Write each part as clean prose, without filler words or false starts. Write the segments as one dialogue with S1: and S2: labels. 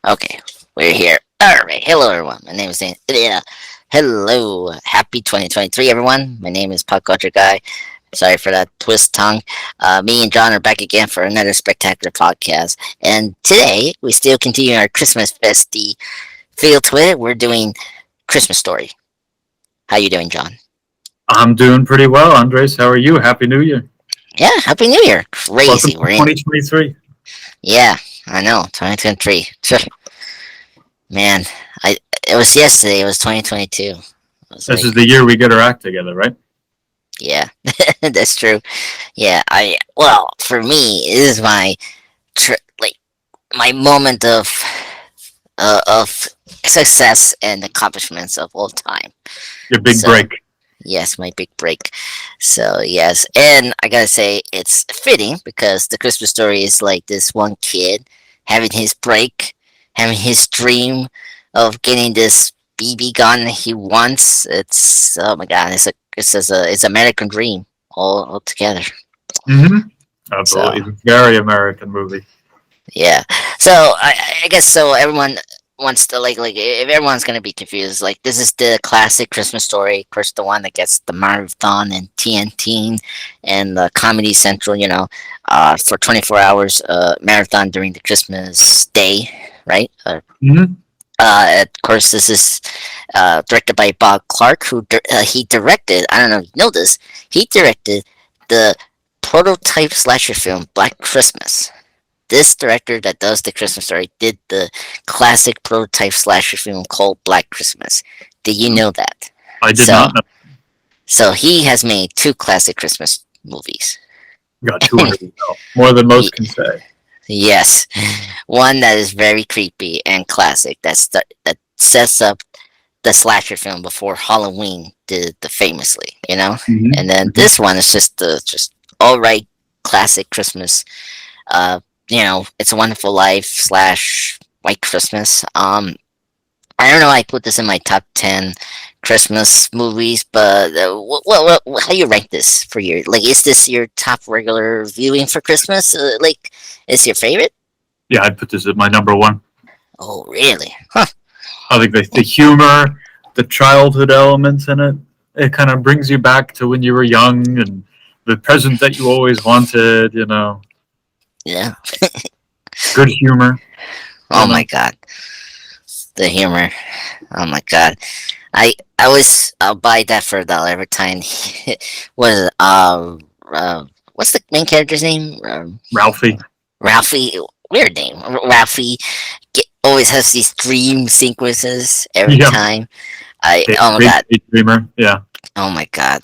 S1: Okay, we're here. All right. Hello, everyone. My name is Dan. Yeah. Hello. Happy 2023, everyone. My name is Pop Culture Guy. Sorry for that twist tongue. Me and John are back again for another spectacular podcast. And today, we still continue our Christmas festy feel to it. We're doing Christmas Story. How you doing, John?
S2: I'm doing pretty well, Andres. How are you? Happy New Year.
S1: Yeah, Happy New Year.
S2: Welcome
S1: Crazy.
S2: to
S1: We're in.
S2: 2023.
S1: Yeah, I know. 2023. Man, I it was yesterday. It was 2022. I was
S2: This is
S1: like,
S2: the year we get our act together, right?
S1: yeah, that's true. Yeah, for me, it is my like my moment of success and accomplishments of all time.
S2: Your big
S1: So
S2: break.
S1: yes, my big break. So yes, and I gotta say it's fitting because the Christmas story is like this one kid having his break, having his dream of getting this BB gun he wants. It's oh my god, it's American dream all together.
S2: Mm-hmm.
S1: So
S2: Absolutely. It's a very American movie.
S1: yeah. So I guess so everyone wants to like if everyone's gonna be confused, like this is the classic Christmas story, of course the one that gets the marathon and TNT and the Comedy Central, for 24 hours marathon during the Christmas day, right?
S2: Mm-hmm.
S1: Of course, this is directed by Bob Clark, who he directed. I don't know if you know this. He directed the prototype slasher film Black Christmas. This director that does the Christmas story did the classic prototype slasher film called Black Christmas. Did you know that?
S2: I did
S1: So,
S2: not know.
S1: so he has made two classic Christmas movies.
S2: Got 200 now. More than most can say.
S1: Yes, one that is very creepy and classic. That sets up the slasher film before Halloween did the famously,
S2: Mm-hmm.
S1: And then
S2: Mm-hmm.
S1: this one is just all right classic Christmas. It's a Wonderful Life slash White Christmas. I don't know. I put this in my top 10 Christmas movies, but how you rank this for your like? Is this your top regular viewing for Christmas? Is your favorite?
S2: Yeah, I'd put this as my number one.
S1: Oh, really? Huh.
S2: I think the humor, the childhood elements in it, it kind of brings you back to when you were young and the present that you always wanted.
S1: Yeah.
S2: Good humor, you
S1: Oh my
S2: know.
S1: god, the humor. Oh my god, I'll buy that for $1 every time. Was what's the main character's name?
S2: Ralphie.
S1: Ralphie. Weird name. Ralphie always has these dream sequences every
S2: Yeah.
S1: time. Oh my
S2: Great
S1: god.
S2: dreamer. Yeah.
S1: Oh my god.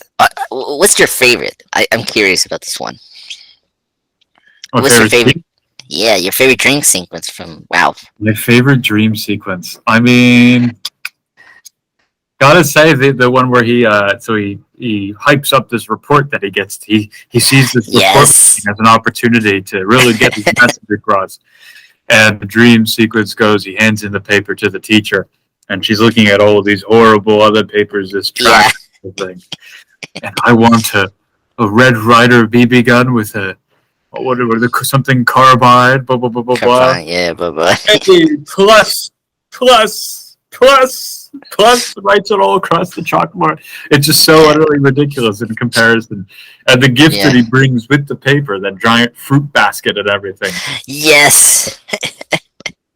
S1: What's your favorite? I'm curious about this one.
S2: My
S1: What's your
S2: favorite
S1: favorite?
S2: dream.
S1: Yeah, your favorite dream sequence from Ralph.
S2: My favorite dream sequence. I mean, gotta say the one where he hypes up this report that he gets. He sees this report
S1: Yes.
S2: as an opportunity to really get his message across. And the dream sequence goes. He hands in the paper to the teacher, and she's looking at all of these horrible other papers, this
S1: Yeah.
S2: trash thing. And I want a Red Ryder BB gun with a something carbide, blah blah blah blah
S1: Come
S2: blah.
S1: on. Yeah. Bye.
S2: Hey, plus, writes it all across the chalkboard. It's just so
S1: Yeah.
S2: utterly ridiculous in comparison. And the gift that
S1: Yeah.
S2: he brings with the paper, that giant fruit basket and everything,
S1: Yes.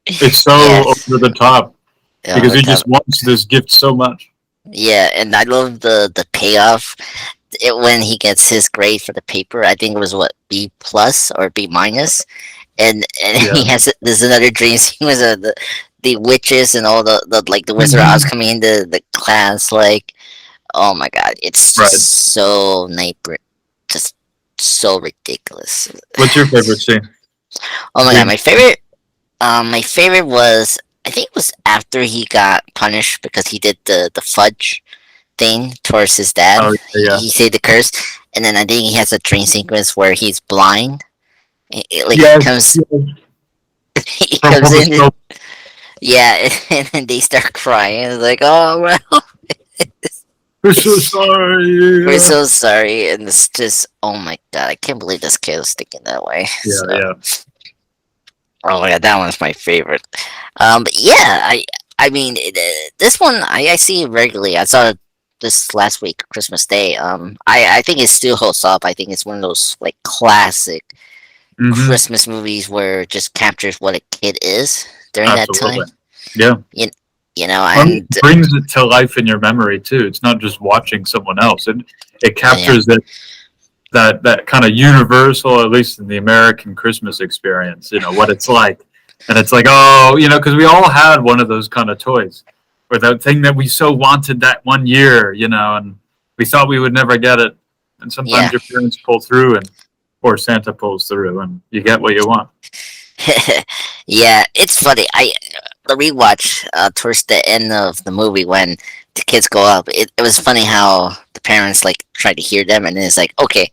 S2: it's so
S1: Yes.
S2: over the top
S1: Oh,
S2: because
S1: the
S2: he
S1: top.
S2: just wants this gift so much.
S1: Yeah, and I love the payoff when he gets his grade for the paper. I think it was what B plus or B minus, and he
S2: Yeah.
S1: has there's another dream sequence of the witches and all the Wizard of Oz
S2: Mhm.
S1: coming into the class. Like, oh my god, it's
S2: Right.
S1: just so just so ridiculous.
S2: What's your favorite scene?
S1: Oh my god,
S2: Dream.
S1: my favorite was I think it was after he got punished because he did the fudge thing towards his dad.
S2: Oh yeah.
S1: He said the curse, and then I think he has a dream sequence where he's blind. Like he
S2: Yes.
S1: comes,
S2: Yes.
S1: he
S2: From
S1: comes in,
S2: Horoscope.
S1: yeah, and then they start crying. It's like, oh well,
S2: We're so sorry.
S1: we're so sorry, and it's just, oh my god, I can't believe this kid was thinking that way.
S2: Yeah.
S1: So
S2: Yeah.
S1: Oh my god, that one's my favorite. But yeah, I mean, this one I see regularly. I saw it this last week, Christmas Day. I think it still holds up. I think it's one of those like classic
S2: Hmm.
S1: Christmas movies where it just captures what a kid is during that
S2: Absolutely.
S1: time.
S2: Yeah.
S1: You, you know,
S2: It
S1: and
S2: brings it to life in your memory too. It's not just watching someone else. It
S1: yeah,
S2: captures that kind of universal, at least in the American Christmas experience, what it's like. And it's like, oh, because we all had one of those kind of toys, or that thing that we so wanted that one year, and we thought we would never get it. And sometimes
S1: yeah.
S2: your parents pull through, or Santa pulls through, and you get what you want.
S1: Yeah, it's funny. I the rewatch towards the end of the movie when the kids go up. It was funny how the parents like try to hear them, and then it's like, okay,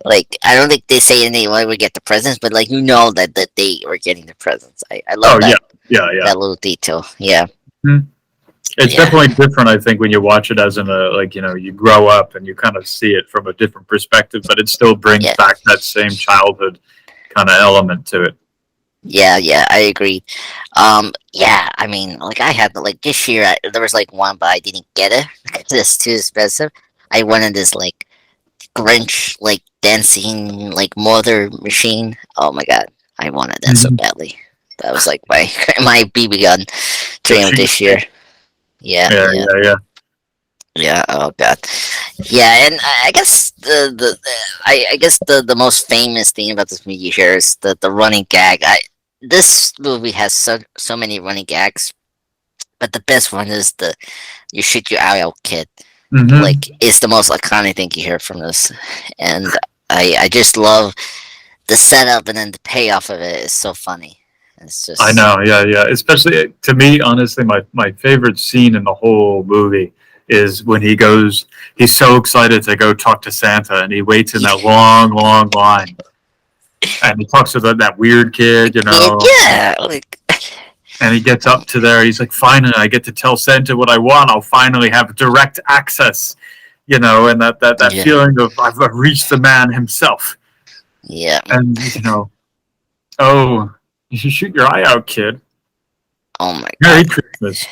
S1: like I don't think they say anything when we get the presents, but like that they were getting the presents. I love
S2: Oh yeah,
S1: that
S2: yeah, yeah.
S1: that little detail. Yeah,
S2: Hmm. It's
S1: yeah,
S2: definitely different, I think, when you watch it as in a like you grow up and you kind of see it from a different perspective, but it still brings
S1: yeah,
S2: back that same childhood kind of element to it.
S1: yeah. I agree. Yeah. I mean, like I had like this year, there was like one, but I didn't get it because it's too expensive. I wanted this like Grinch like dancing like mother machine. Oh my god, I wanted that so
S2: Hmm.
S1: badly. That was like my my BB gun
S2: The
S1: dream of
S2: cheap
S1: this year.
S2: thing.
S1: Yeah,
S2: Yeah,
S1: yeah,
S2: yeah, yeah.
S1: yeah. Oh god, yeah. And I guess I guess the most famous thing about this movie here is the running gag. This movie has so many running gags, but the best one is the "you shoot your eye out, kid."
S2: Hmm.
S1: Like it's the most iconic thing you hear from this, and I just love the setup and then the payoff of it is so funny. It's
S2: I
S1: just
S2: know. Yeah, yeah. Especially to me, honestly, my favorite scene in the whole movie is when he goes. He's so excited to go talk to Santa, and he waits in
S1: yeah,
S2: that long, long line, and he talks to that weird kid,
S1: yeah, like
S2: and he gets up to there. He's like, finally, I get to tell Santa what I want. I'll finally have direct access, and that
S1: yeah,
S2: feeling of I've reached the man himself.
S1: yeah.
S2: And, oh, you should shoot your eye out, kid.
S1: Oh my god.
S2: Merry Christmas.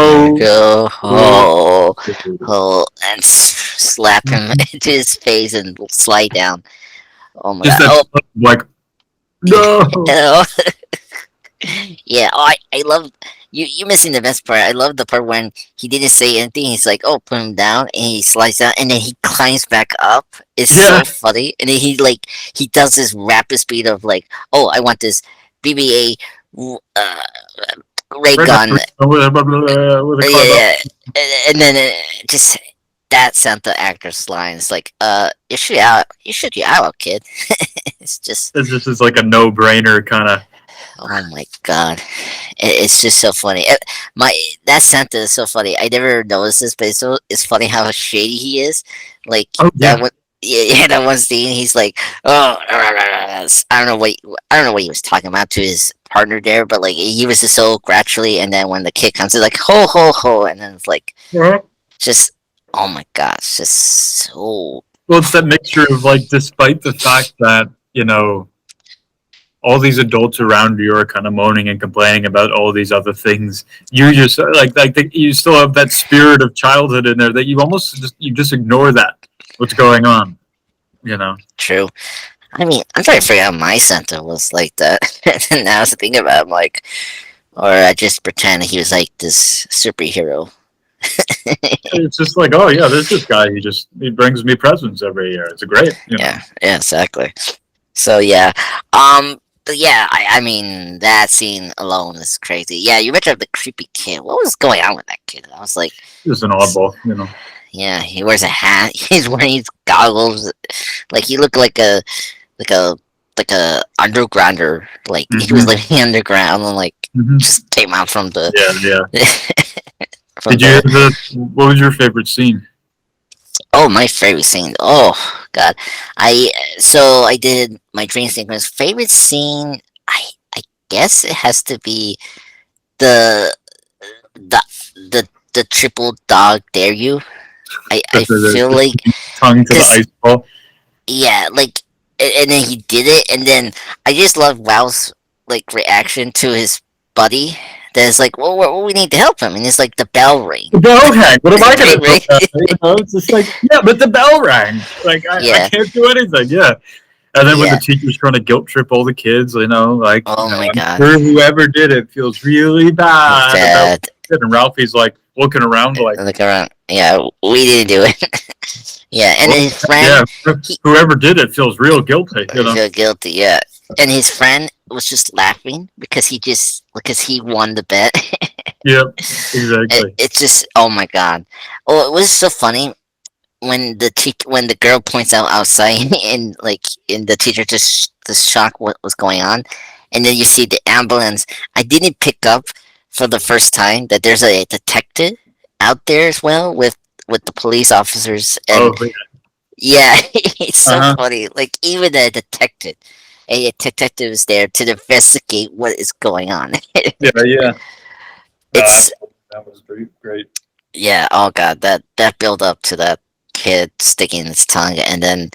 S1: There we
S2: Ho,
S1: go.
S2: ho,
S1: Oh,
S2: ho.
S1: oh, and slap him
S2: Mhm.
S1: into his face and slide down. Oh my
S2: Just
S1: god.
S2: that
S1: Oh,
S2: like, no.
S1: oh. Yeah, oh, I love you. You missing the best part. I love the part when he didn't say anything. He's like, "Oh, put him down," and he slides down, and then he climbs back up. It's
S2: Yeah.
S1: so funny, and then he does this rapid speed of like, "Oh, I want this BBA ray
S2: Right
S1: gun."
S2: after with a
S1: Yeah,
S2: car
S1: yeah, and then just that Santa actor's line is like, you shoot your out, kid." It's just
S2: It's just is like a no brainer kind of.
S1: oh my god, it's just so funny. My that Santa is so funny. I never noticed this, but it's funny how shady he is. Like
S2: Oh,
S1: that
S2: yeah.
S1: one, yeah, yeah, that one scene. He's like, oh, I don't know what he was talking about to his partner there, but like he was just so gradually, and then when the kid comes, it's like ho ho ho, and then it's like
S2: Yeah.
S1: just oh my gosh, just so
S2: Well, it's that mixture of like, despite the fact that, all these adults around you are kind of moaning and complaining about all these other things. You just you still have that spirit of childhood in there that you just ignore that what's going on. You know.
S1: true. I mean, I'm trying to figure out my Santa was like that. And now I was thinking about it, I'm like, or I just pretend he was like this superhero.
S2: It's just like, oh yeah, there's this guy. He brings me presents every year. It's great.
S1: Yeah, yeah, exactly. So yeah, but yeah, I mean that scene alone is crazy. Yeah, you mentioned the creepy kid. What was going on with that kid? I was like,
S2: Just an
S1: s-
S2: oddball.
S1: yeah, he wears a hat. He's wearing these goggles. Like he looked like a like a undergrounder. Like he was
S2: Hmm.
S1: living underground and like
S2: Hmm.
S1: just came out from the
S2: Yeah, yeah.
S1: from
S2: Did you hear
S1: the
S2: the? What was your favorite scene?
S1: oh my favorite scene. Oh god, I so I did my dream sequence favorite scene. I guess it has to be the the the triple dog dare you. I feel like
S2: The tongue to the
S1: because
S2: ice ball.
S1: yeah, like and then he did it, and then I just love Wow's. like reaction to his buddy. That's like, well, we need to help him, and it's like the bell ring.
S2: The bell rang. What am I gonna do
S1: Right?
S2: about it? You know, it's just like, yeah, but the bell rang. Like I
S1: Yeah,
S2: can't do anything. Yeah. And then when the
S1: yeah.
S2: teacher's trying to guilt trip all the kids,
S1: Oh my
S2: I'm
S1: god,
S2: sure whoever did it feels really
S1: it's
S2: bad about
S1: bad.
S2: it. And Ralphie's like looking around like,
S1: Look around. Yeah, we didn't do it. Yeah, and
S2: well,
S1: his friend,
S2: yeah,
S1: he
S2: whoever did it feels real guilty,
S1: I feel guilty. Yeah, and his friend was just laughing because he won the bet.
S2: Yep, exactly.
S1: It's just, oh my god. Oh, it was so funny when when the girl points out outside and the teacher just shocked what was going on, and then you see the ambulance. I didn't pick up for the first time that there's a detective out there as well with the police officers, and
S2: Oh,
S1: yeah, it's so
S2: uh-huh.
S1: funny. Like even a detective is there to investigate what is going on.
S2: Yeah, yeah.
S1: It's
S2: That was great.
S1: Yeah, oh god, that build up to that kid sticking his tongue, and then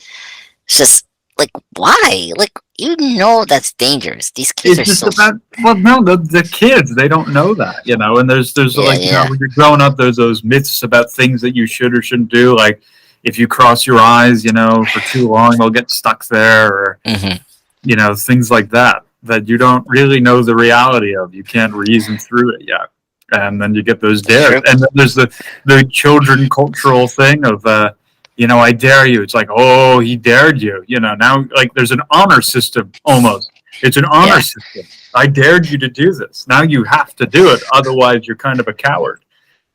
S1: it's just like, why? Like, you know that's dangerous. These kids
S2: It's
S1: are
S2: just
S1: so
S2: about, well, no, the kids, they don't know that, and there's
S1: yeah,
S2: like,
S1: yeah.
S2: when you're growing up, there's those myths about things that you should or shouldn't do, like if you cross your eyes, for too long, they'll get stuck there, or
S1: Hmm.
S2: things like that you don't really know the reality of. You can't reason through it yet, and then you get those
S1: That's
S2: dares,
S1: true.
S2: and then there's the children cultural thing of I dare you. It's like, oh, he dared you. Now, like, there's an honor system almost. It's an honor
S1: Yeah,
S2: system. I dared you to do this. Now you have to do it. Otherwise, you're kind of a coward.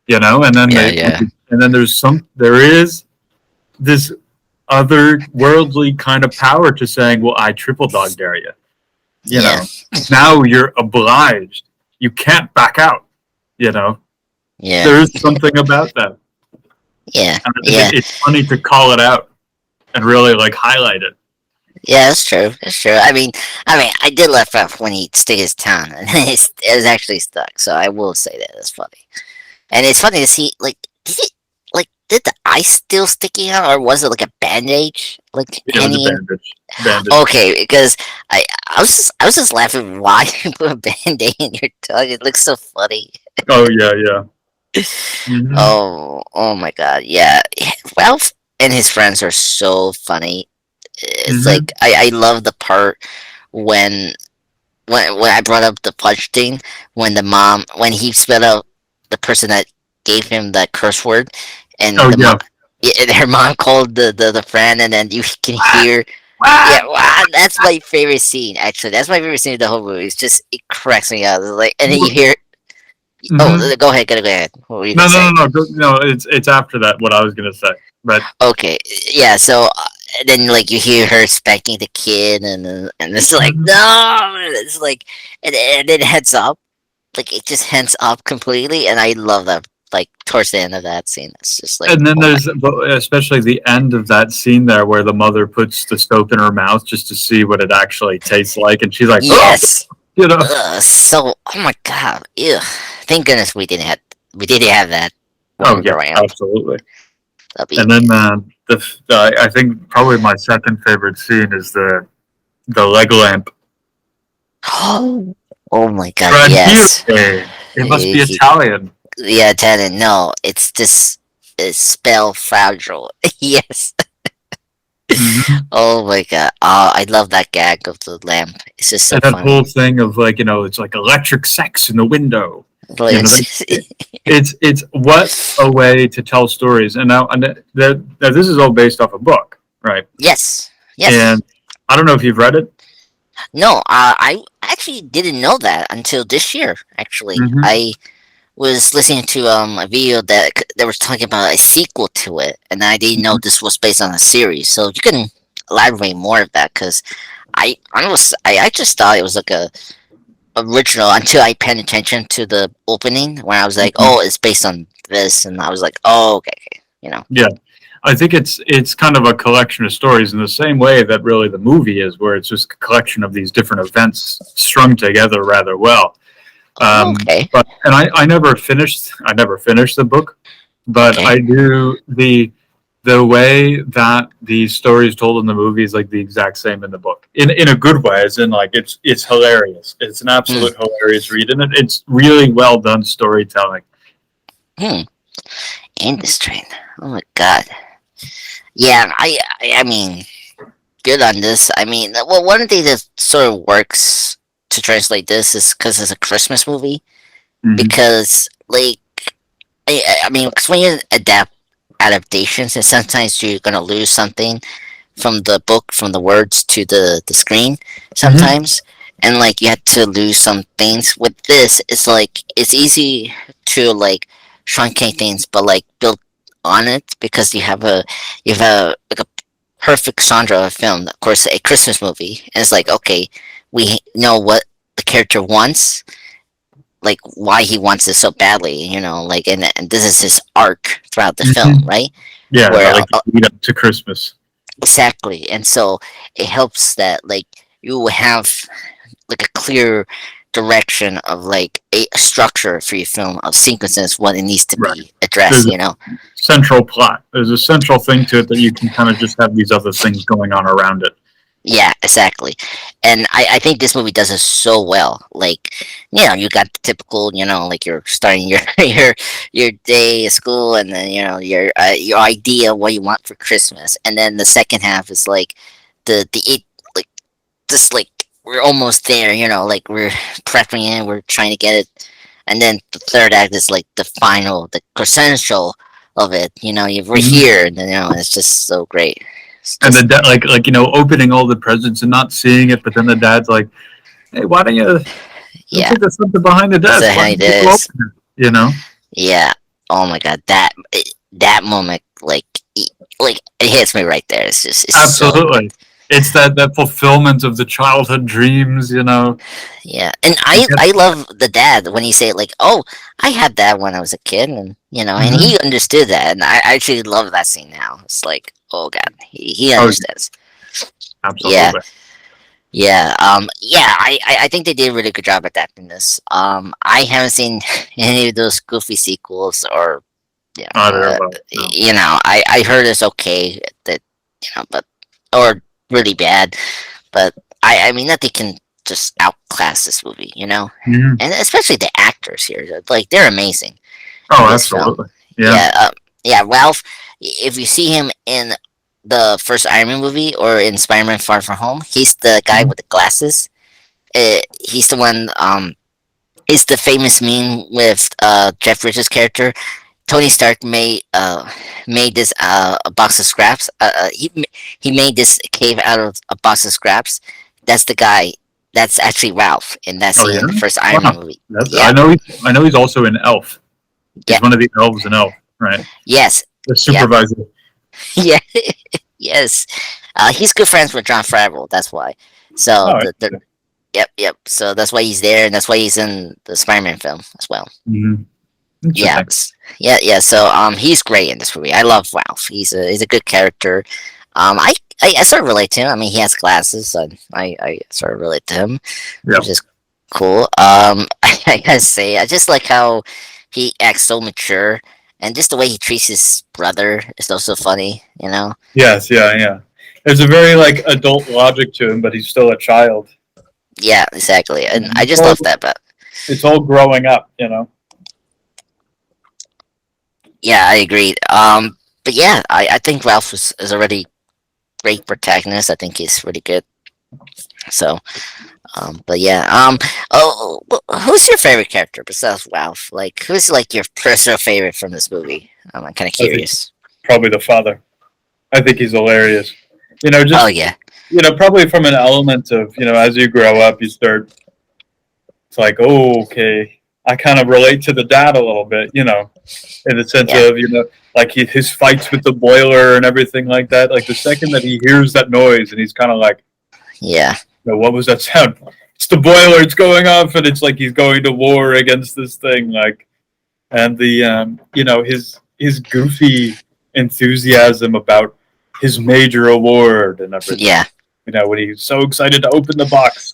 S2: And then
S1: yeah, yeah,
S2: there is this otherworldly kind of power to saying, well, I triple dog dare you. You
S1: yeah,
S2: know, now you're obliged. You can't back out.
S1: yeah,
S2: There is something about that.
S1: yeah,
S2: And I think
S1: yeah.
S2: it's funny to call it out and really like highlight it.
S1: Yeah, that's true. That's true. I mean, I did laugh off when he stick his tongue, and it was actually stuck. So I will say that it's funny, and it's funny to see did the ice still sticking out, or was it like a bandage
S2: It was a
S1: hanging?
S2: bandage. Bandage.
S1: Okay, because I was just laughing. Why you put a band-aid in your tongue? It looks so funny.
S2: Oh yeah, yeah. Hmm.
S1: Oh my god, yeah. Ralph and his friends are so funny. It's
S2: Hmm.
S1: like I love the part when when I brought up the punch thing, when he spelled out the person that gave him that curse word, and
S2: Oh
S1: the mom,
S2: yeah.
S1: yeah, and her mom called the friend, and then you can
S2: What?
S1: hear. Yeah,
S2: What?
S1: wow, that's my favorite scene. Actually, that's my favorite scene of the whole movie. It's just, it cracks me up. It's like, and then you hear.
S2: Hmm.
S1: Oh, go ahead, go ahead. What were you
S2: No,
S1: gonna
S2: no,
S1: say?
S2: no, no, no. It's after that. What I was gonna say, but
S1: Okay, yeah. So then, like, you hear her spanking the kid, and it's like,
S2: mhm.
S1: no, and it's like, and it heads up, like it just heads up completely, and I love that. Like towards the end of that scene, it's just like,
S2: And then
S1: oh my,
S2: there's especially the end of that scene there where the mother puts the soap in her mouth just to see what it actually tastes like, and she's like, oh,
S1: yes,
S2: you know.
S1: so, oh my god, ew. Thank goodness we didn't have that when
S2: Oh
S1: we were
S2: yeah,
S1: growing up.
S2: absolutely.
S1: That'd be,
S2: And then I think probably my second favorite scene is the leg lamp.
S1: oh my god, yes.
S2: Raniere. It must be
S1: He,
S2: Italian.
S1: yeah, Tannen, no, it's just, it's spell fragile. Yes.
S2: Hmm.
S1: Oh my god. Oh, I love that gag of the lamp. It's just so
S2: And that
S1: funny.
S2: whole thing of like, it's like electric sex in the window.
S1: Like,
S2: You know, it's what a way to tell stories. And now, this is all based off a book, right?
S1: yes. Yes.
S2: And I don't know if you've read it.
S1: No, I actually didn't know that until this year. Actually,
S2: Hmm.
S1: I was listening to a video that was talking about a sequel to it, and I didn't know this was based on a series. So you can elaborate more of that, because I just thought it was like a original until I paid attention to the opening, where I was like,
S2: Hmm.
S1: oh, it's based on this, and I was like, oh, okay, okay.
S2: Yeah, I think it's kind of a collection of stories in the same way that really the movie is, where it's just a collection of these different events strung together rather well.
S1: Oh, okay,
S2: But and I never finished the book, but
S1: okay.
S2: I do the way that the story is told in the movie is like the exact same in the book, in a good way, as in like it's hilarious. It's an
S1: Hmm.
S2: absolute hilarious read, and it's really well done storytelling.
S1: Hmm. Industry. Oh my god. Yeah, I mean, good on this. I mean, well, one thing that sort of works to translate this is because it's a Christmas movie.
S2: Hmm.
S1: Because like, I mean, because when you adapt adaptations, and sometimes you're gonna lose something from the book, from the words to the screen,
S2: Hmm.
S1: sometimes, and like you have to lose some things. With this, it's like it's easy to like truncate things, but like build on it because you have a like a perfect genre of film. Of course, a Christmas movie, and it's like okay, we know what the character wants, like why he wants it so badly, like and this is his arc throughout the
S2: Hmm.
S1: film, right?
S2: Yeah,
S1: Where
S2: like the lead up to Christmas.
S1: exactly, and so it helps that like you have like a clear direction of like a structure for your film of sequences, what it needs to
S2: Right.
S1: be addressed,
S2: There's a central plot. There's a central thing to it that you can kind of just have these other things going on around it.
S1: Yeah, exactly. And I think this movie does it so well. Like, you got the typical, like you're starting your your day at school, and then your idea of what you want for Christmas, and then the second half is like the it like just like we're almost there. Like we're prepping it, we're trying to get it, and then the third act is like the final, the quintessential of it. We're
S2: Hmm.
S1: here, and then it's just so great. It's
S2: And the
S1: just
S2: like opening all the presents and not seeing it, but then the dad's like, "Hey, why don't
S1: yeah.
S2: think there's something behind the
S1: So
S2: desk? Why
S1: how
S2: don't
S1: it
S2: you go
S1: is.
S2: open it?" You know?
S1: Yeah. Oh my god, that moment, like it hits me right there. It's so good.
S2: Absolutely. It's that fulfillment of the childhood dreams.
S1: Yeah, and
S2: You
S1: I
S2: get,
S1: I love the dad when he say like, "Oh, I had that when I was a kid," and
S2: hmm.
S1: he understood that, and I actually love that scene now. It's like, oh god, he
S2: Oh, yeah,
S1: understands. Yeah,
S2: absolutely.
S1: yeah, yeah. I think they did a really good job adapting this. I haven't seen any of those goofy sequels or you know,
S2: I don't know
S1: uh,
S2: about no.
S1: I heard it's okay that but or really bad, but I mean nothing can just outclass this movie,
S2: Hmm.
S1: and especially the actors here, like they're amazing in
S2: Oh,
S1: this film.
S2: absolutely. Yeah.
S1: Yeah, yeah, Ralph. If you see him in the first Iron Man movie or in Spider-Man: Far From Home, he's the guy
S2: Mhm.
S1: with the glasses. He's the one. Is the famous meme with Jeff Bridges' character Tony Stark made this a box of scraps. He made this cave out of a box of scraps. That's the guy. That's actually Ralph in that
S2: Oh,
S1: scene in the
S2: yeah.
S1: first Iron Man
S2: Wow.
S1: movie.
S2: That's
S1: Yeah,
S2: I know he's also in Elf.
S1: yeah,
S2: He's one of the elves in Elf, right?
S1: yes,
S2: The
S1: yeah,
S2: supervisor.
S1: yeah, yes. He's good friends with John Favreau. That's why. So
S2: Oh,
S1: the
S2: interesting.
S1: yep, yep. So that's why he's there, and that's why he's in the Spider-Man film as well.
S2: Hmm.
S1: Yeah,
S2: Interesting.
S1: yeah, yeah. So he's great in this movie. I love Ralph. He's a good character. I sort of relate to him. I mean, he has glasses, so I sort of relate to him, which
S2: Yeah.
S1: is cool. I gotta say, I just like how he acts so mature, and just the way he treats his brother is also funny.
S2: Yes. Yeah. Yeah. There's a very like adult logic to him, but he's still a child.
S1: Yeah, exactly. And I
S2: It's
S1: just
S2: all
S1: love that. But
S2: it's all growing up.
S1: yeah, I agree. But yeah, I think Ralph is already great protagonist. I think he's really good. So but yeah, oh, who's your favorite character besides Ralph? Like, who's like your personal favorite from this movie? I'm kind of
S2: I think
S1: curious.
S2: probably the father. I think he's hilarious.
S1: Oh
S2: Just
S1: yeah,
S2: probably from an element of as you grow up, you start. It's like, oh, okay, I kind of relate to the dad a little bit, in the sense
S1: yeah,
S2: of like his fights with the boiler and everything like that. Like the second that he hears that noise, and he's kind of like,
S1: yeah,
S2: what was that sound? It's the boiler. It's going off, and it's like he's going to war against this thing. Like, and the his goofy enthusiasm about his major award and everything.
S1: yeah,
S2: When he's so excited to open the box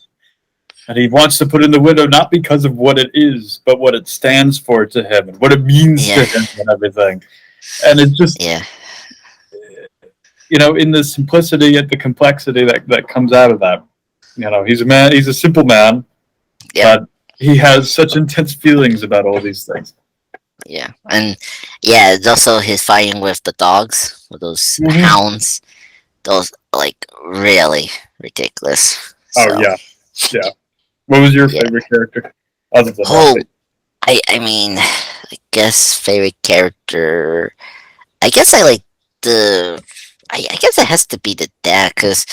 S2: and he wants to put it in the window not because of what it is, but what it stands for to him and what it means
S1: yeah,
S2: to him and everything. And it's just
S1: yeah,
S2: in the simplicity and the complexity that comes out of that. He's a man. He's a simple man,
S1: Yep.
S2: but he has such intense feelings about all these things.
S1: Yeah, and yeah, it's also his fighting with the dogs, with those
S2: Hmm.
S1: hounds. Those like really ridiculous.
S2: Oh
S1: So
S2: yeah, yeah. What was your
S1: yeah.
S2: favorite character other than
S1: Oh,
S2: Ramsey?
S1: I mean, I guess favorite character. I guess I like the. I guess it has to be the dad because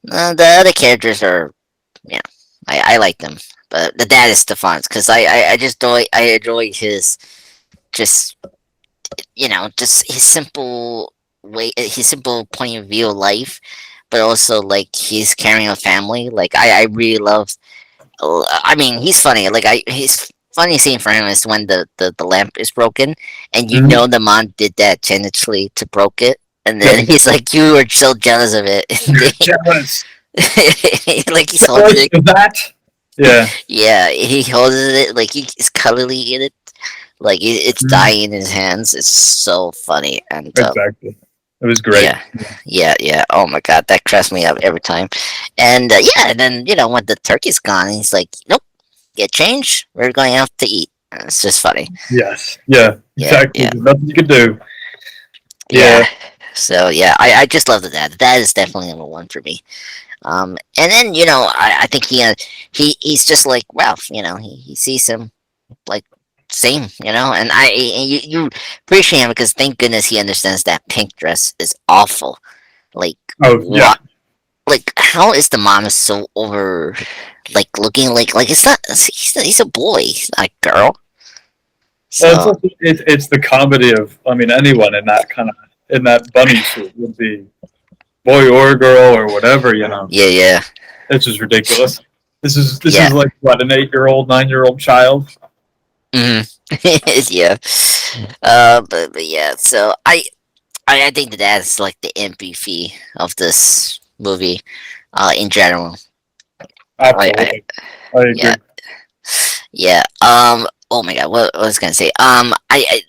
S1: the other characters are, yeah, I like them, but the dad is the fun because I just enjoy his just just his simple his simple point of view of life, but also like he's carrying a family. Like I really love. I mean, he's funny. Like his funny scene for him is when the lamp is broken, and
S2: Hmm.
S1: the mom did that intentionally to broke it, and then
S2: Yep.
S1: he's like, "You were so jealous of it."
S2: You're jealous.
S1: Like he's holding
S2: Jealous
S1: it.
S2: of that? Yeah.
S1: Yeah, he holds it like he's cuddly in it. Like it's
S2: Mhm.
S1: dying in his hands. It's so funny, and
S2: Exactly. It was great.
S1: yeah, yeah. Oh my god, that cracks me up every time. And yeah, and then when the turkey's gone, he's like, "Nope, get change. We're going out to eat." It's just funny.
S2: Yes. Yeah.
S1: Yeah,
S2: Exactly.
S1: yeah,
S2: There's nothing you could do.
S1: yeah.
S2: Yeah.
S1: So yeah, I just love the dad. The dad is definitely number one for me. And then I think he's just like Ralph. He sees him like same. And you appreciate him because thank goodness he understands that pink dress is awful. Like
S2: Oh yeah.
S1: what? Like how is the mom so over like looking like it's not he's a boy, he's not a girl.
S2: Well, it's
S1: So
S2: also, it's the comedy of, I mean, anyone in that bunny suit would be boy or girl or whatever.
S1: yeah, yeah,
S2: It's just ridiculous. This
S1: yeah.
S2: is like what, an 8-year-old, 9-year-old child.
S1: Hmm. Yeah. But yeah, so I think that that's like the MVP of this movie, in general. I
S2: Absolutely, I
S1: Yeah,
S2: agree.
S1: yeah. Oh my god, what was I gonna say?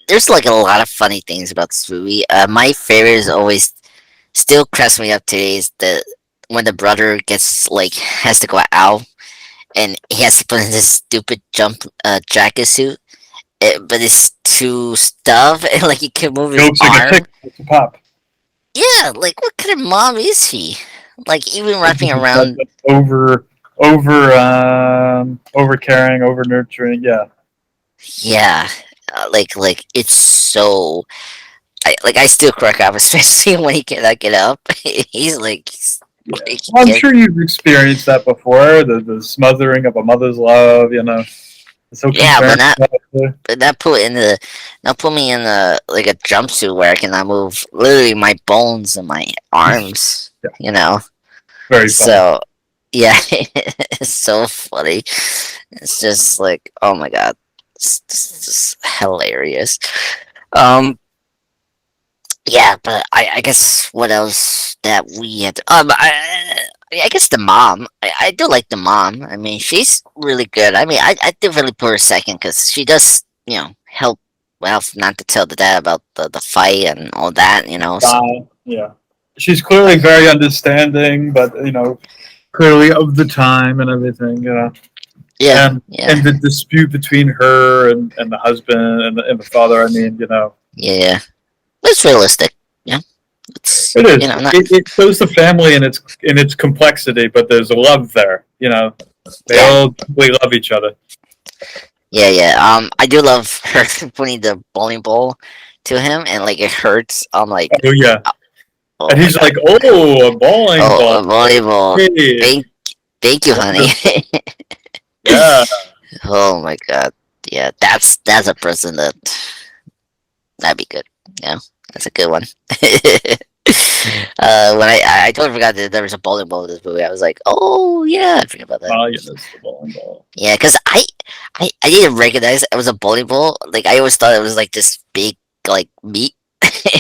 S1: There's like a lot of funny things about this movie. My favorite is always still cracks me up today is the when the brother gets like has to go out and he has to put in this stupid jump jacket suit, but it's too stuff and like he can move
S2: He
S1: his
S2: looks like a
S1: arm.
S2: tick. It's a pop.
S1: Yeah, like what kind of mom is he? Like even wrapping around.
S2: Over caring, over nurturing. Yeah,
S1: Yeah, like it's so. I still crack up, especially when he cannot get up.
S2: yeah.
S1: Like he
S2: Well, I'm
S1: can't.
S2: sure you've experienced that before. The smothering of a mother's love. So
S1: Yeah, but
S2: concerned
S1: not
S2: about it.
S1: but not put in the not put me in a like a jumpsuit where I cannot move literally my bones and my arms.
S2: Yeah,
S1: You know.
S2: very funny.
S1: So yeah, it's so funny. It's just like oh my god, it's just hilarious. Um, Yeah, but I guess what else that we had? I guess the mom. I do like the mom. I mean, she's really good. I mean, I did really put her second because she does, help Ralph not to tell the dad about the fight and all that. So
S2: Yeah, she's clearly very understanding, but clearly of the time and everything.
S1: yeah,
S2: And
S1: yeah,
S2: the dispute between her and the husband and the father. I mean,
S1: yeah. It's realistic. Yeah, it's
S2: it is.
S1: not.
S2: It shows the family in its complexity, but there's a love there. They
S1: Yeah,
S2: all really love each other.
S1: yeah, yeah. I do love her putting the bowling ball to him, and like it hurts. I'm like,
S2: Oh yeah,
S1: oh
S2: and
S1: my
S2: he's
S1: god.
S2: like, "Oh, a bowling
S1: Oh,
S2: ball.
S1: a volleyball.
S2: Hey,
S1: Thank you, honey.
S2: wonderful. Yeah,
S1: Oh my god. Yeah, that's a person that'd be good. Yeah, that's a good one. When I totally forgot that there was a bowling ball in this movie. I was like, oh yeah, I forgot about that.
S2: oh yeah, that's the bowling ball.
S1: Yeah, because I didn't recognize it was a bowling ball. Like I always thought it was like this big like meat,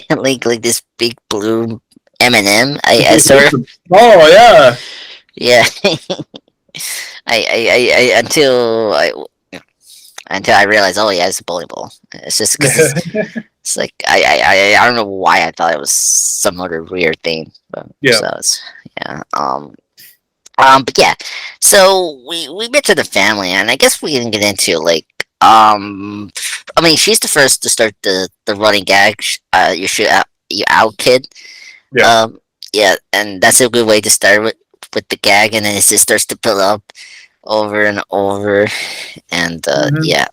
S1: like this big blue M&M. I sort of
S2: Oh yeah,
S1: yeah. I until until I realized, oh yeah, it's a bowling ball. It's just because it's like I don't know why I thought it was some other weird thing, but
S2: Yeah.
S1: so it's yeah. But yeah, so we met to the family, and I guess we can get into like I mean, she's the first to start the running gag. You shoot out, you out, kid.
S2: Yeah.
S1: Um, yeah, and that's a good way to start with the gag, and then it just starts to build up over and over, and
S2: Hmm.
S1: yeah,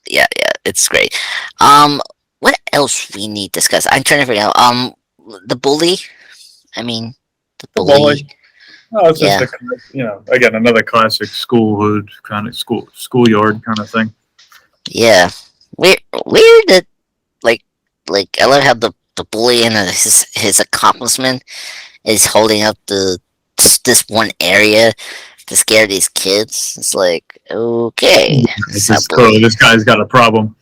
S1: yeah, it's great. Um, what else we need to discuss? I'm trying to figure out. The bully. I mean, the
S2: The bully.
S1: bully.
S2: Oh, it's just
S1: Yeah,
S2: a again another classic schoolhood kind of schoolyard kind of thing.
S1: yeah. Where did like I love how the bully and his accomplishment is holding up the just this one area to scare these kids. It's like okay,
S2: It's
S1: it's a
S2: just clearly
S1: bully.
S2: this guy's got a problem.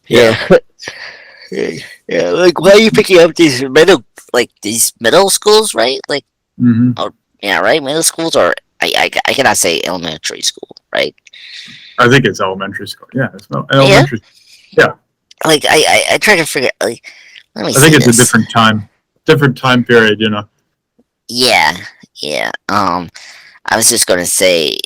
S2: Yeah.
S1: Yeah, yeah. Like why are you picking up these middle schools, right? Like
S2: Hmm.
S1: oh yeah, right, middle schools or I cannot say elementary school, right?
S2: I think it's elementary school. Yeah, it's
S1: Yeah,
S2: elementary. Yeah,
S1: like I try to figure like let me
S2: I think
S1: see
S2: it's a
S1: this.
S2: different time period.
S1: Yeah, yeah. I was just gonna say,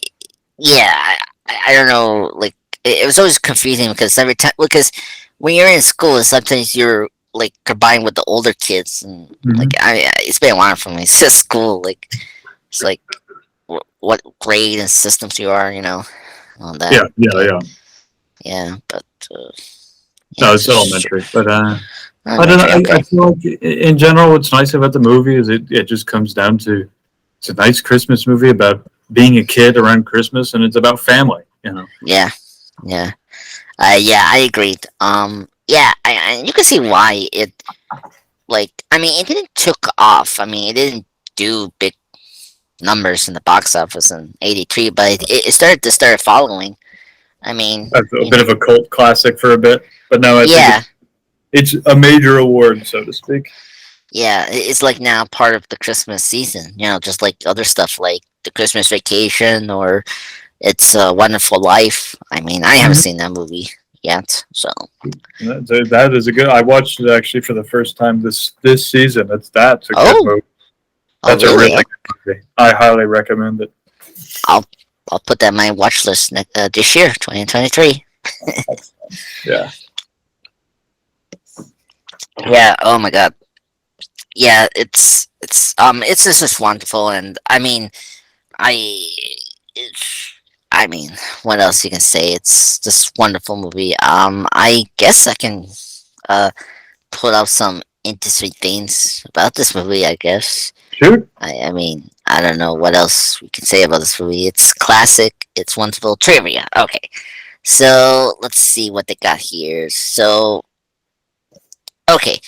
S1: yeah. I don't know. Like, it was always confusing because every time, because when you're in school, sometimes you're like combined with the older kids, and like,
S2: Hmm.
S1: it's been a while for me. It's just school. Like, it's like what grade and systems you are, on that.
S2: Yeah, yeah,
S1: Yeah,
S2: yeah.
S1: yeah. But yeah,
S2: No,
S1: it's
S2: it's
S1: just
S2: elementary, but I don't know.
S1: elementary.
S2: I
S1: Okay.
S2: feel like in general, what's nice about the movie is it just comes down to it's a nice Christmas movie about being a kid around Christmas, and it's about family.
S1: Yeah, yeah. Yeah, I agreed. Yeah, you can see why it like I mean it didn't took off. I mean it didn't do big numbers in the box office in '83, but it started to start following. I mean,
S2: That's a bit of a cult classic for a bit, but no, I think
S1: yeah,
S2: it's a major award, so to speak.
S1: yeah, it's like now part of the Christmas season. Just like other stuff like the Christmas Vacation or It's a Wonderful Life. I mean, I haven't
S2: Mhm.
S1: seen that movie yet, so
S2: That is a good. I watched it actually for the first time this season. That's a good
S1: oh,
S2: movie.
S1: oh
S2: That's a really
S1: really?
S2: good movie. I highly recommend it.
S1: I'll I'll put that on my watch list this year, 2023.
S2: Yeah.
S1: Yeah. Oh my god. Yeah. It's just wonderful, and I it's, I mean, what else you can say? It's just wonderful movie. I guess I can uh put out some interesting things about this movie. I guess.
S2: Shoot.
S1: I mean, I don't know what else we can say about this movie. It's classic. It's wonderful trivia. Okay, so let's see what they got here. So okay,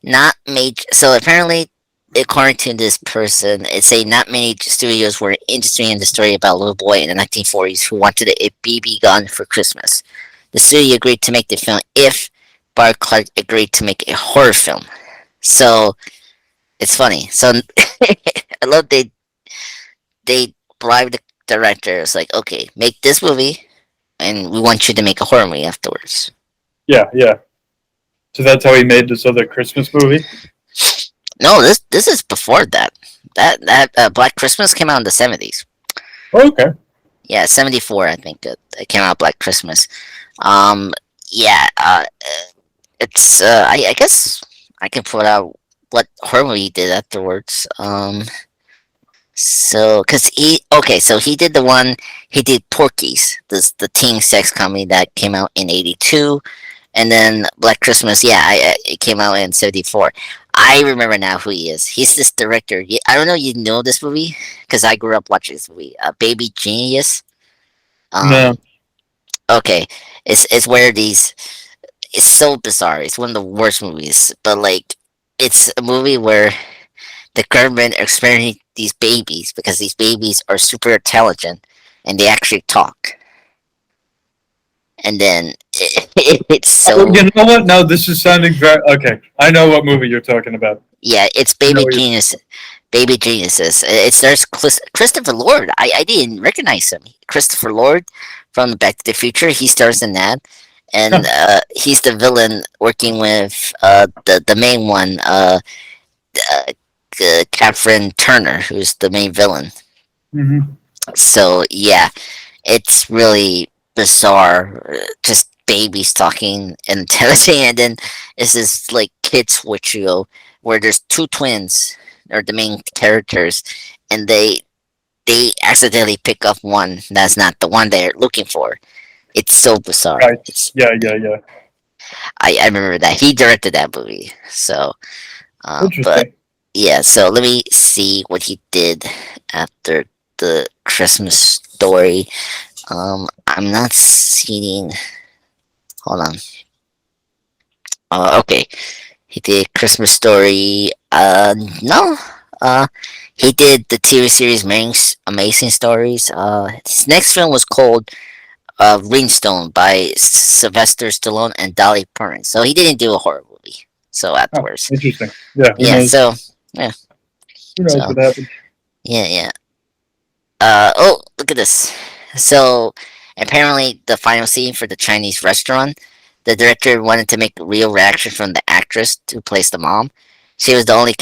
S1: not major. So apparently, according to this person, it's a not many studios were interested in the story about a little boy in the 1940s who wanted a BB gun for Christmas. The studio agreed to make the film if Bart Clark agreed to make a horror film. So it's funny. So I love they bribed the director. It's like, okay, make this movie, and we want you to make a horror movie afterwards.
S2: Yeah, yeah. So that's how he made this other Christmas movie.
S1: No, this is before that. That Black Christmas came out in the '70s.
S2: Oh, okay.
S1: Yeah, '74, I think it came out Black Christmas. Um, yeah, it's I guess I can put out what horror movie he did afterwards. So, so he did he did Porky's, the teen sex comedy that came out in '82, and then Black Christmas, yeah, it came out in '74. I remember now who he is. He's this director. I don't know, you know this movie because I grew up watching this movie. Baby Genius.
S2: No.
S1: Um, okay, it's where these. It's so bizarre. It's one of the worst movies, but like, it's a movie where the government are experimenting these babies because these babies are super intelligent and they actually talk. And then it's
S2: Oh,
S1: so
S2: you know what? No, this is sounding very okay. I know what movie you're talking about.
S1: Yeah, it's
S2: I know
S1: Baby
S2: what you're.
S1: Genius. Baby Geniuses. It stars Christopher Lord. I didn't recognize him. Christopher Lord from Back to the Future. He stars in that, and he's the villain working with the main one, uh, Catherine Turner, who's the main villain.
S2: Hmm.
S1: So yeah, it's really bizarre. Just babies talking and television, and then it's this like kid switch where there's two twins, or the main characters, and they accidentally pick up one that's not the one they're looking for. It's so bizarre.
S2: Right. Yeah, yeah, yeah.
S1: I remember that he directed that movie. So, but
S2: Interesting.
S1: yeah. So let me see what he did after the Christmas Story. I'm not seeing. Hold on. Okay. He did Christmas Story. No. Uh, he did the TV series Amazing Stories. His next film was called Ringstone by Sylvester Stallone and Dolly Parton. So he didn't do a horror movie. So
S2: Oh,
S1: afterwards,
S2: interesting. Yeah. Who
S1: yeah.
S2: knows?
S1: So yeah.
S2: Who knows
S1: So
S2: what happened?
S1: yeah, yeah. Oh, look at this. So apparently, the final scene for the Chinese restaurant, the director wanted to make a real reaction from the actress who plays the mom. She was the only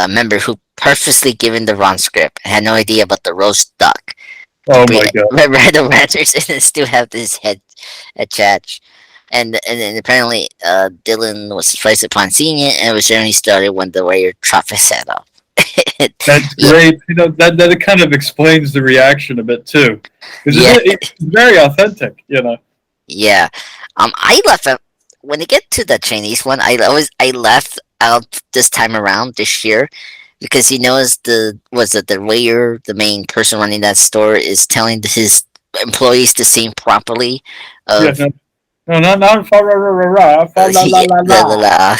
S1: member who purposely given the wrong script and had no idea about the roast duck.
S2: Oh my god.
S1: Remember the ranchers and still have this head attached. And then apparently, Dylan was surprised upon seeing it, and it was generally started when the warrior chopped his head off.
S2: That's
S1: Yeah,
S2: great. That kind of explains the reaction a bit too, because
S1: yeah,
S2: it's very authentic.
S1: yeah. I left out when they get to the Chinese one. I left out this time around this year because he knows the waiter, the main person running that store, is telling his employees to sing properly.
S2: Yeah.
S1: Of
S2: No, no, no, not fa ra ra ra ra, fa la la
S1: yeah,
S2: la
S1: la la
S2: la.
S1: la.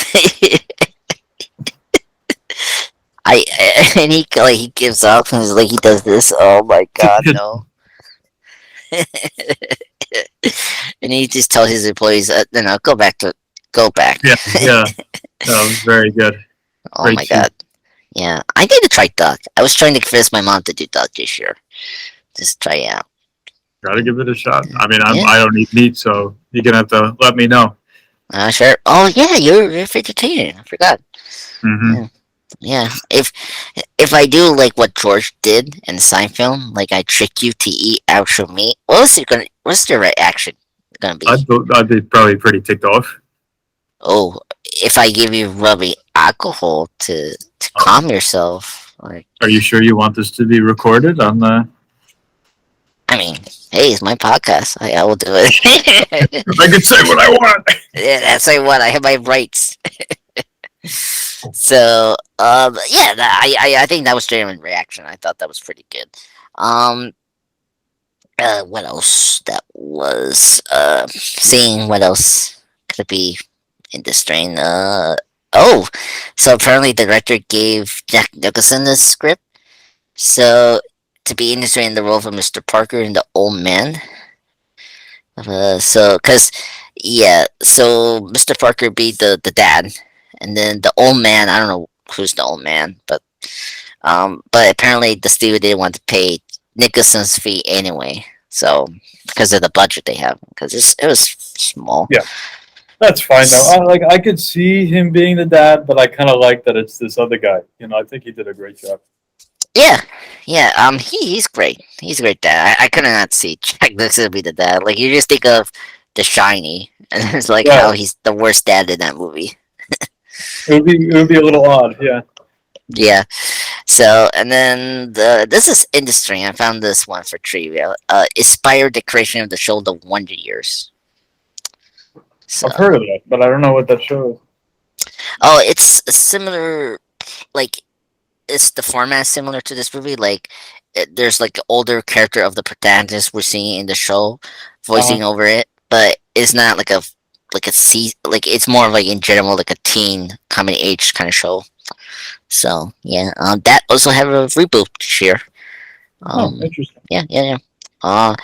S1: I and he like he gives up and he's like he does this. Oh my god, no! And he just tells his employees, no, go back.
S2: Yeah, yeah. That was very good.
S1: Oh
S2: Great
S1: my
S2: scene.
S1: god. Yeah, I need to try duck. I was trying to convince my mom to do duck this year. Just try it out.
S2: Got to give it a shot. I mean,
S1: Yeah.
S2: I don't eat meat, so you're gonna have to let me know.
S1: Sure. Oh yeah, you're vegetarian. I forgot.
S2: Hmm.
S1: Yeah. Yeah. If I do like what George did in the Seinfeld, like I trick you to eat actual meat, what's your reaction gonna be?
S2: I'd be probably pretty ticked off.
S1: Oh, if I give you rubbing alcohol to
S2: Uh,
S1: calm yourself, like
S2: are you sure you want this to be recorded on the?
S1: I mean, hey, it's my podcast. I will do it.
S2: I can say what I want.
S1: Yeah, that's like what I have my rights. So, yeah, I think that was genuine reaction. I thought that was pretty good. Um, what else? That was seeing what else could it be in this strain. Oh, so apparently the director gave Jack Nicholson the script. So to be interested in the role of Mr. Parker and the old man. Cause yeah, so Mr. Parker be the dad, and then the old man. I don't know who's the old man, but apparently the studio didn't want to pay Nicholson's fee anyway. So because of the budget they have, because it was small.
S2: Yeah, that's fine though. I could see him being the dad, but I kind of like that it's this other guy. I think he did a great job.
S1: Yeah, yeah. He's great. He's a great dad. I could not see Jack Nicholson be the dad. Like you just think of The Shiny, and it's like
S2: Yeah,
S1: how he's the worst dad in that movie.
S2: it would be a little odd. Yeah.
S1: Yeah. So and then this is interesting. I found this one for trivia. Inspired the creation of the show The Wonder Years. So
S2: I've heard of that, but I don't know what that shows.
S1: oh, it's a similar. Like is the format similar to this movie? Like, there's like the older character of the protagonist we're seeing in the show,
S2: Uh,
S1: voicing over it, but it's not like it's more of like in general like a teen coming age kind of show. So yeah, that also have a reboot this year.
S2: oh,
S1: Um,
S2: interesting.
S1: yeah, yeah, yeah. Uh,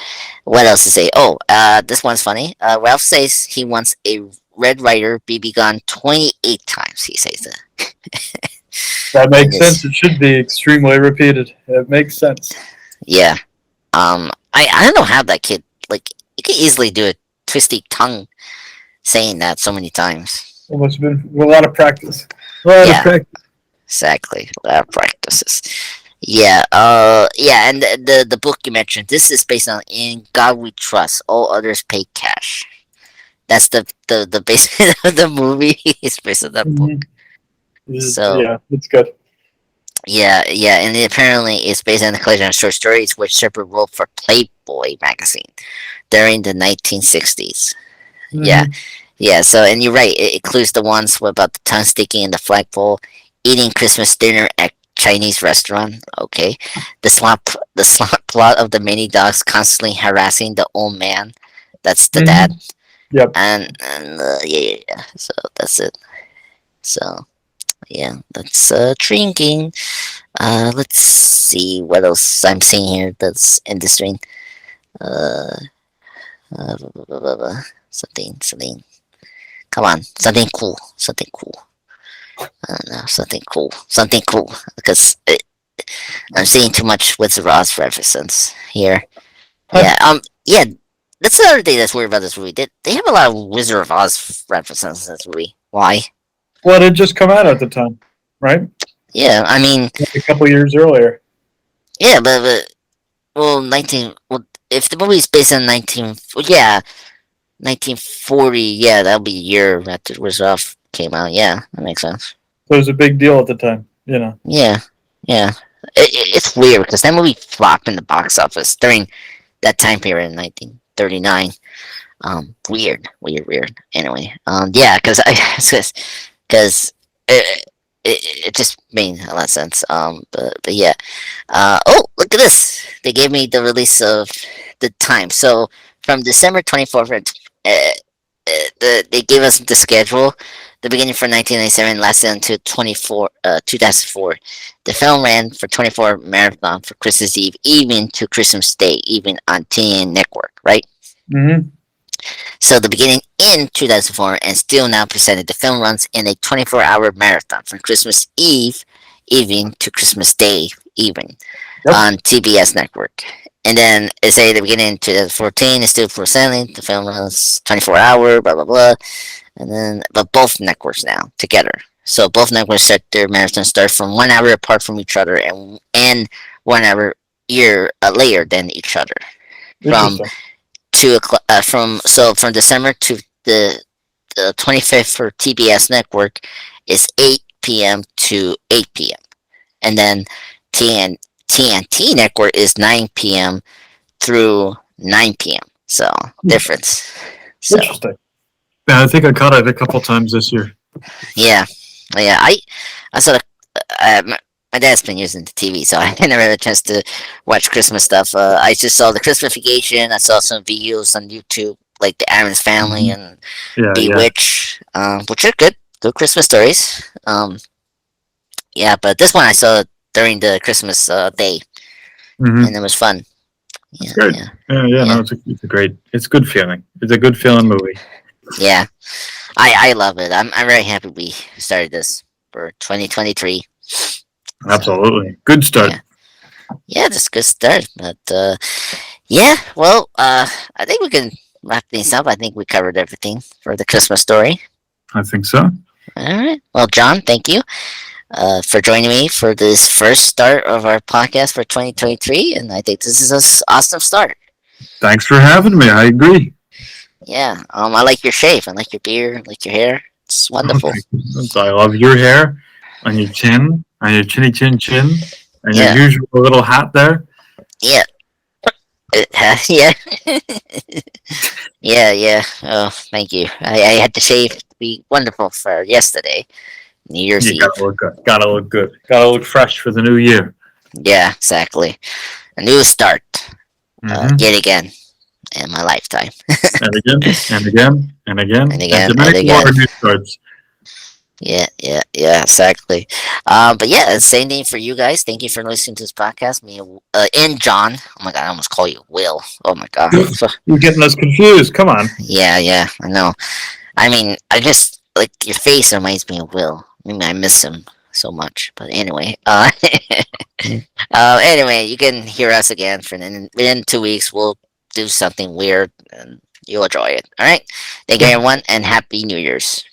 S1: what else to say? Oh, this one's funny. Ralph says he wants a Red Ryder BB gun 28 times. He says that.
S2: That
S1: And
S2: makes sense.
S1: this,
S2: It should be extremely repeated. It makes sense.
S1: yeah. I don't know how that kid, like, you could easily do a twisty tongue saying that so many times.
S2: It must have been a lot of practice. A lot of
S1: Yeah,
S2: practice.
S1: exactly. A lot of practices. Yeah, yeah, and the book you mentioned, this is based on In God We Trust, All Others Pay Cash. That's the base of the movie is based on that book.
S2: Mm-hmm.
S1: So
S2: Yeah, it's good.
S1: yeah, yeah, and apparently it's based on the collection of short stories which Shepard wrote for Playboy magazine during the 1960s. Yeah,
S2: Mm-hmm.
S1: yeah. So, and you're right. It includes the ones about the tongue sticking in the flagpole, eating Christmas dinner at Chinese restaurant. Okay, the slot plot of the many dogs constantly harassing the old man. That's the dad.
S2: Mm-hmm. Yep.
S1: And yeah, yeah, yeah. So that's it. So yeah, that's drinking. Let's see what else I'm seeing here. That's in the stream. Uh, blah, blah, blah, blah, blah. Something. Come on, something cool. Something cool. I don't know, something cool, because I'm seeing too much Wizard of Oz references here.
S2: Huh.
S1: Yeah. That's the other thing that's weird about this movie. They have a lot of Wizard of Oz references in this movie. Why?
S2: Well, it had just come out at the time, right?
S1: Yeah, I mean,
S2: Like a couple years earlier.
S1: yeah, but well, 19. Well, if the movie's based on 19, well, yeah, 1940. Yeah, that'll be a year after Wizard of Oz came out. Yeah, that makes sense.
S2: So it was a big deal at the time, you know.
S1: Yeah, yeah. It's weird because that movie flopped in the box office during that time period in 1939. Weird. Anyway, yeah, because because it just made a lot of sense. But yeah. Oh, look at this! They gave me the release of the time. So from December 24th, they gave us the schedule. The beginning for 1997 lasted until 2004. The film ran for 24 marathon for Christmas Eve, even to Christmas Day, even on TNN Network, right?
S2: Mm-hmm.
S1: So the beginning in 2004 and still now presented, the film runs in a 24-hour marathon from Christmas Eve evening to Christmas Day evening on TBS Network. And then it say the beginning in 2014 is still presenting. The film runs 24-hour, blah blah blah. And then, but both networks now together. So both networks set their marathon start from 1 hour apart from each other and 1 hour later than each other. From
S2: Interesting.
S1: 2 o'clock, from December to the 25th for TBS network is 8 p.m. to 8 p.m. And then TNT network is 9 p.m. through 9 p.m. So difference. So
S2: Interesting. Yeah, I think I caught it a couple times this year.
S1: yeah, yeah. I sort of my dad's been using the TV, so I never had a chance to watch Christmas stuff. I just saw the Christmasification. I saw some videos on YouTube, like the Addams Family and
S2: Yeah.
S1: Bewitch, which are good Christmas stories. Yeah, but this one I saw during the Christmas day,
S2: Mm-hmm.
S1: and it was fun. Yeah,
S2: Great.
S1: yeah,
S2: Yeah. No, it's a great. It's a good feeling. It's a good feeling movie.
S1: yeah. I love it. I'm very happy we started this for 2023. So,
S2: Absolutely. Good start.
S1: yeah, just good start. But yeah, well, I think we can wrap things up. I think we covered everything for the Christmas story.
S2: I think so.
S1: All right. Well, John, thank you for joining me for this first start of our podcast for 2023, and I think this is an awesome start.
S2: Thanks for having me. I agree.
S1: Yeah. I like your shave. I like your beard. I like your hair. It's wonderful.
S2: I love your hair on your chin, on your chinny chin chin, and
S1: Yeah.
S2: your usual little hat there.
S1: Yeah. Yeah. Yeah. Oh, thank you. I had to shave to be wonderful for yesterday, New Year's
S2: You
S1: Eve.
S2: gotta look good. Gotta look good. Gotta look fresh for the new year.
S1: Yeah, exactly. A new start.
S2: Mhm.
S1: Yet again in my lifetime.
S2: And again, and again, and again,
S1: And again,
S2: to many
S1: and
S2: more
S1: again.
S2: new starts.
S1: Yeah, exactly. But yeah, same thing for you guys. Thank you for listening to this podcast. Me and John. Oh my god, I almost call you Will. Oh my god.
S2: You're getting us confused. Come on.
S1: Yeah, I know. I mean, I just like your face reminds me of Will. I mean, I miss him so much. But anyway, anyway, you can hear us again for in 2 weeks. We'll do something weird, and you'll enjoy it. All right. Thank you,
S2: Yeah.
S1: everyone, and happy New Year's.